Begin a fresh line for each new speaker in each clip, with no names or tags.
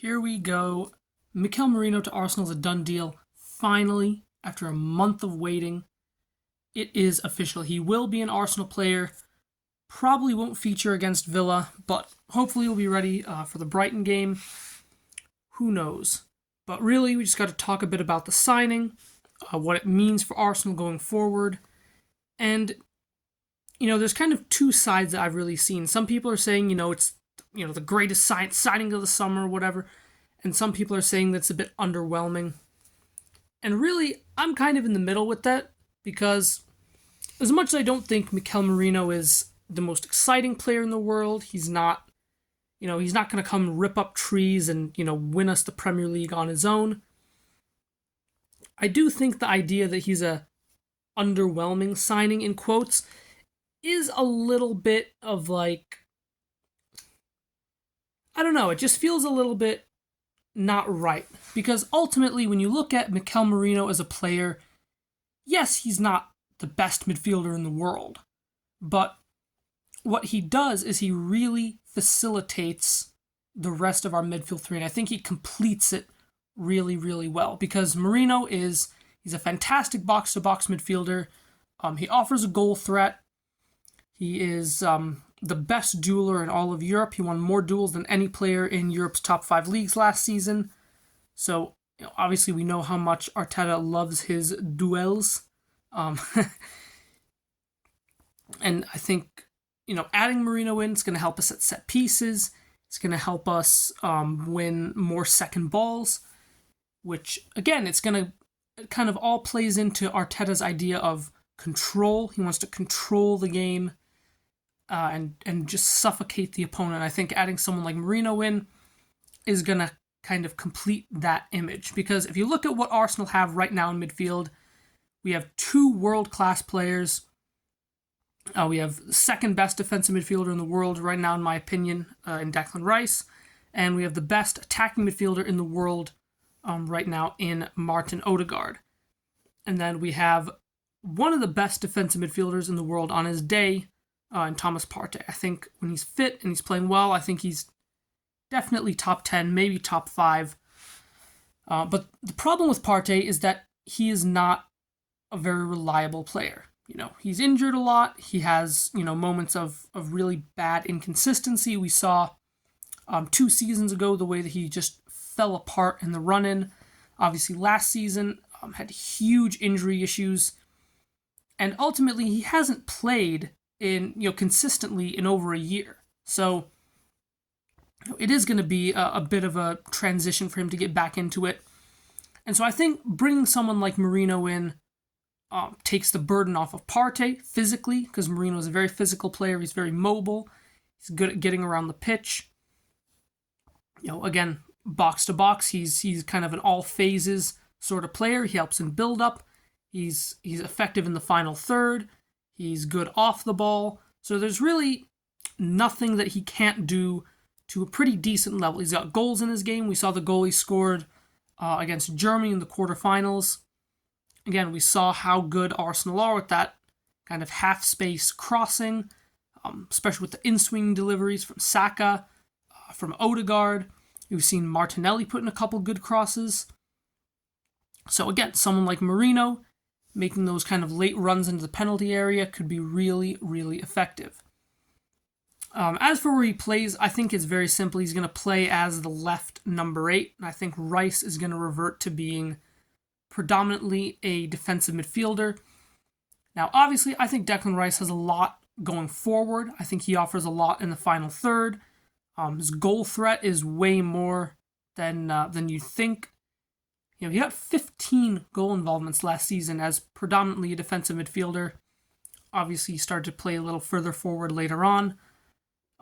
Here we go. Mikel Merino to Arsenal is a done deal. Finally, after a month of waiting, it is official. He will be an Arsenal player. Probably won't feature against Villa, but hopefully he'll be ready for the Brighton game. Who knows? But really, we just got to talk a bit about the signing, what it means for Arsenal going forward. And, there's kind of two sides that I've really seen. Some people are saying, it's the greatest signing of the summer, whatever. And some people are saying that's a bit underwhelming. And really, I'm kind of in the middle with that, because as much as I don't think Mikel Merino is the most exciting player in the world, he's not going to come rip up trees and, win us the Premier League on his own. I do think the idea that he's a underwhelming signing, in quotes, is a little bit of like, I don't know, it just feels a little bit not right. Because ultimately, when you look at Mikel Merino as a player, yes, he's not the best midfielder in the world. But what he does is he really facilitates the rest of our midfield three. And I think he completes it really, really well. Because Merino he's a fantastic box-to-box midfielder. He offers a goal threat. He is the best dueler in all of Europe. He won more duels than any player in Europe's top 5 leagues last season. So, obviously we know how much Arteta loves his duels. And I think, adding Merino in is going to help us at set pieces. It's going to help us win more second balls, which, again, it's going to kind of all plays into Arteta's idea of control. He wants to control the game and just suffocate the opponent. I think adding someone like Merino in is going to kind of complete that image. Because if you look at what Arsenal have right now in midfield, we have 2 world-class players. We have the second best defensive midfielder in the world right now, in my opinion, in Declan Rice. And we have the best attacking midfielder in the world right now in Martin Odegaard. And then we have one of the best defensive midfielders in the world on his day in Thomas Partey. I think when he's fit and he's playing well, I think he's definitely top 10, maybe top 5. But the problem with Partey is that he is not a very reliable player. He's injured a lot. He has, moments of really bad inconsistency. We saw 2 seasons ago the way that he just fell apart in the run-in. Obviously, last season had huge injury issues. And ultimately, he hasn't played consistently in over a year. So it is going to be a bit of a transition for him to get back into it. And so I think bringing someone like Merino in takes the burden off of Partey physically, because Merino is a very physical player. He's very mobile. He's good at getting around the pitch. Again, box to box, he's kind of an all phases sort of player. He helps in build up. He's effective in the final third. He's good off the ball. So there's really nothing that he can't do to a pretty decent level. He's got goals in his game. We saw the goal he scored against Germany in the quarterfinals. Again, we saw how good Arsenal are with that kind of half-space crossing, especially with the in-swing deliveries from Saka, from Odegaard. We've seen Martinelli put in a couple good crosses. So again, someone like Merino making those kind of late runs into the penalty area could be really, really effective. As for where he plays, I think it's very simple. He's going to play as the left number 8, and I think Rice is going to revert to being predominantly a defensive midfielder. Now, obviously, I think Declan Rice has a lot going forward. I think he offers a lot in the final third. His goal threat is way more than you think. He got 15 goal involvements last season as predominantly a defensive midfielder. Obviously, he started to play a little further forward later on.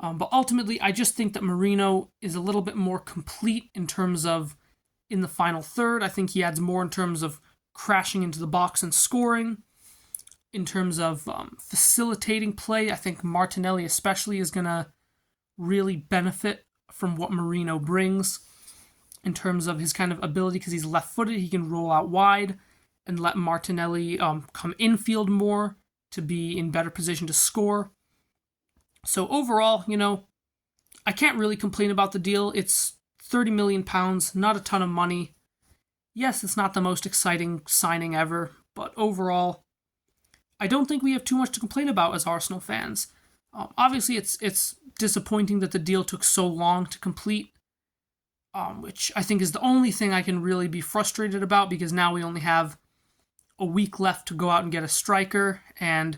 But ultimately, I just think that Merino is a little bit more complete in terms of in the final third. I think he adds more in terms of crashing into the box and scoring. In terms of facilitating play, I think Martinelli especially is going to really benefit from what Merino brings. In terms of his kind of ability, because he's left-footed, he can roll out wide and let Martinelli come infield more to be in better position to score. So overall, I can't really complain about the deal. It's £30 million, not a ton of money. Yes, it's not the most exciting signing ever, but overall, I don't think we have too much to complain about as Arsenal fans. Obviously, it's disappointing that the deal took so long to complete, which I think is the only thing I can really be frustrated about, because now we only have a week left to go out and get a striker, and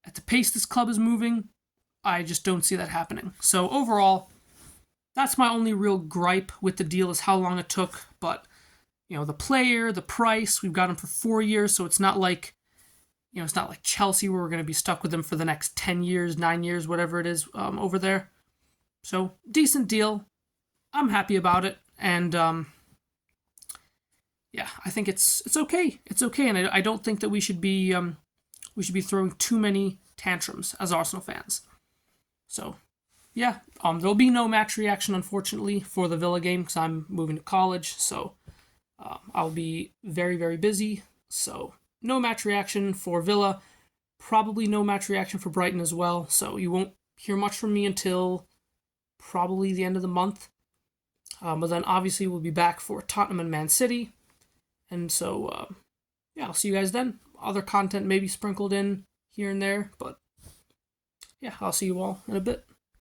at the pace this club is moving, I just don't see that happening. So overall, that's my only real gripe with the deal, is how long it took. But the player, the price, we've got him for 4 years, so it's not like it's not like Chelsea where we're going to be stuck with them for the next 10 years, 9 years, whatever it is over there. So decent deal. I'm happy about it, and yeah, I think it's okay. It's okay, and I don't think that we should be throwing too many tantrums as Arsenal fans. So yeah, there'll be no match reaction, unfortunately, for the Villa game because I'm moving to college, so I'll be very, very busy. So no match reaction for Villa, probably no match reaction for Brighton as well. So you won't hear much from me until probably the end of the month. But then obviously we'll be back for Tottenham and Man City. And so, yeah, I'll see you guys then. Other content maybe sprinkled in here and there, but yeah, I'll see you all in a bit.